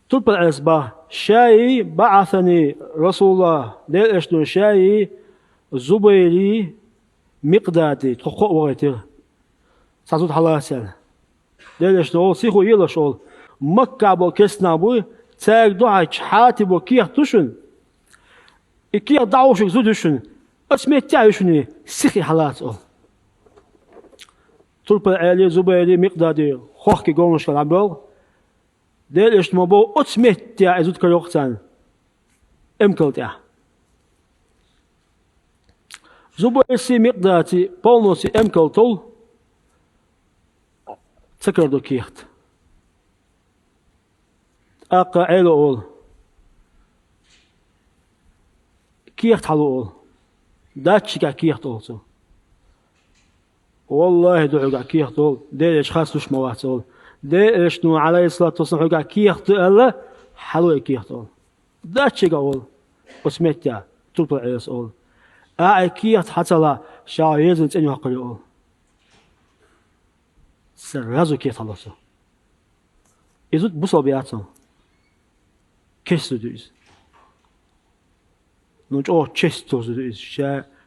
تلب الأسباب شاي بعثني رسول الله دير اشتون شاي زبيري مقدادي تخو وغيتر سازود حلاسل دير اشتون سيخو يلا شول مكة بو كسنا بو تاك دعا حاتي بو كيخ تشن كيخ دعوشك زودشن اسمي تعيشني سيخي حلات أول تلب العالي زبيري مقدادي خوخي قونش كالعبدال دير اشتون بو اسمي تعي زود كالوقتان امكلتها زبيرسي مقداتي بولنوسي امكلتول تكردو كيخت اقا عيلو اول كيخت حلو اول داتشكا كيخت اولسو والله دعوكا كيخت اول دي اشخاص وش موات اول دي اشنو عليه الصلاة والسلام حقا كيخت الا حلو كيخت اول داتشكا اول وسميتها تلبل عيس اول كيخت حتى لا شاو يزن تنيو حقري اول سرازو كيخت حلوسو إذا بوصل بياتهم كيستو دوز نوج أو كيستو دوز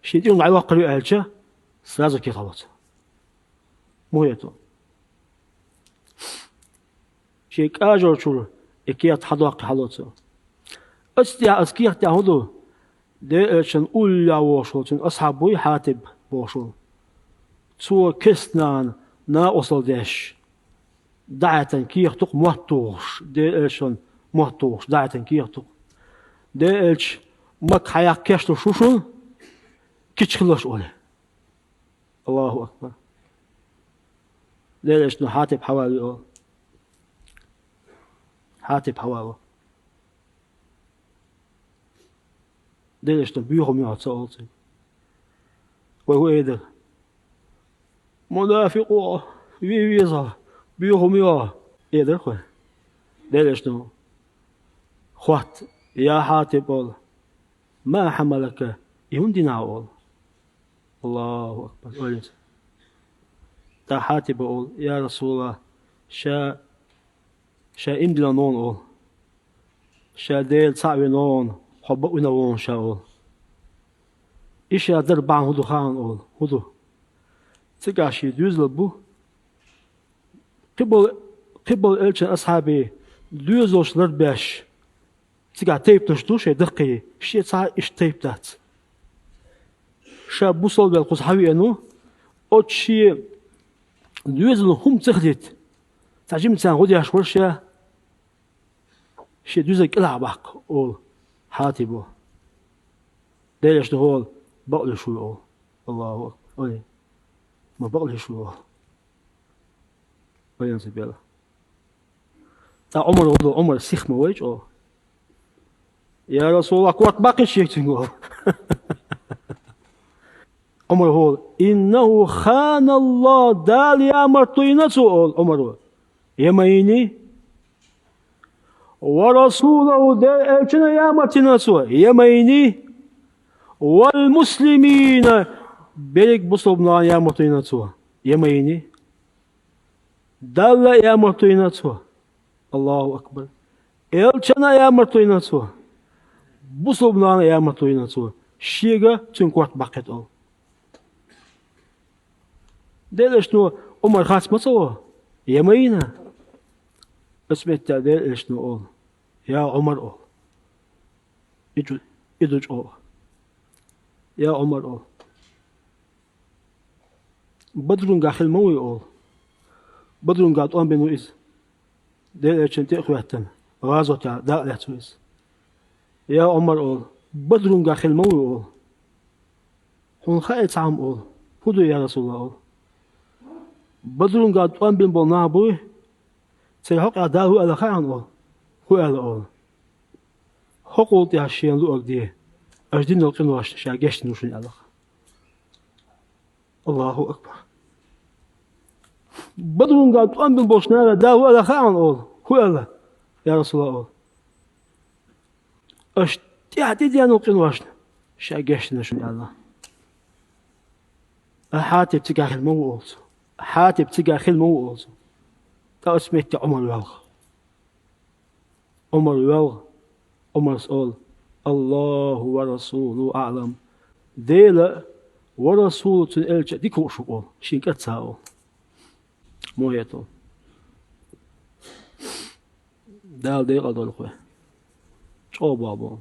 شيء يوم عيوا قريء ألشة سرازو كيخت حلوسو مويتو شيء كأجر شور كيخت حدوق حلوسو أسكيخت يهودو ده شن أولى وشول شن أصحابي حاتب وشول تو كستنان نا وصل داش دعتن كيختق محتوش ديلشن محتوش دعتن كيختق ديلش مك حياة كشتو شوشون كيتشخلوش أولي الله أكبر ديلش نحاتب حوالي أول حاتب حوالي ديلش نبيهم يعطي وهو إيدر منافقوا ويزا بيهم يا إيدر خوي ديلش نو خوات يا حاتب أول ما حملك يهندنا أول الله أكبر أوليس تا حاتب أول يا رسول الله شا إمدنا نون أول شا ديل صعب نون حبقنا نون شا أول إيش أدر بعن هدو خان أول هدو تقاشي دوز لبو قبل إلشن أصحابي دوزوش لرباش تقع تيب نشتو شي دقي شي تصع إيش تيب تات شا بوصل بالقص حوي أنو أوت شي دوزلو هم تخدت تعجم تسان غدي أشور شي دوزك إلعبك أول حاتبو ديلش دهول بقل شو أول الله أكبر ما بقل شو أول وين سبيلا تا عمر سيخ مويج أو يا رسول الله قوات باقي شيء تنقول عمر هو إنه خان الله دال يا مرتينته عمر يميني ورسوله دال يا مرتينته يميني والمسلمين بيك بصبنا يا مرتينته يميني دال يا مرتينته الله أكبر إلشنا يا مرتينته بصبنا يا مرتينته شيغا تنقوات باقيت أول ديل شنو عمر خاص مسوا يمينا اسمت ديل شنو أول يا عمر أول يدوج أول يا عمر أول بدرون قاخل موي أول بدرون قاعد أم بنو إز ديل شن تأخواتن غازو تا دا لحتويز يا عمر أول بدرون قاخل موي أول هون خايت عام أول هدو يا رسول الله أول بدرون قاعد أم بن بنا بوي سيحق أداه على خان أول هو على أول حقوق يا شيء لوك دي أجدين لوك نواش شاقش نوشن على الله أكبر بدرون قاعد أم بن بوشنا داه على خان أول هو على يا رسول الله أول أجدين لوك نواش شاقش نوشن على حاتب تقاخ المو حاتب تقاخ المو تا اسمت عمر والله عمر wel, Umar ol, Allahu ve Rasulu a'lam. Dele ve Rasulu tün elçe dik hoşuk ol. Şinket sağ ol. Muhiyet ol. Dal değil adol koy. Çoğu babo.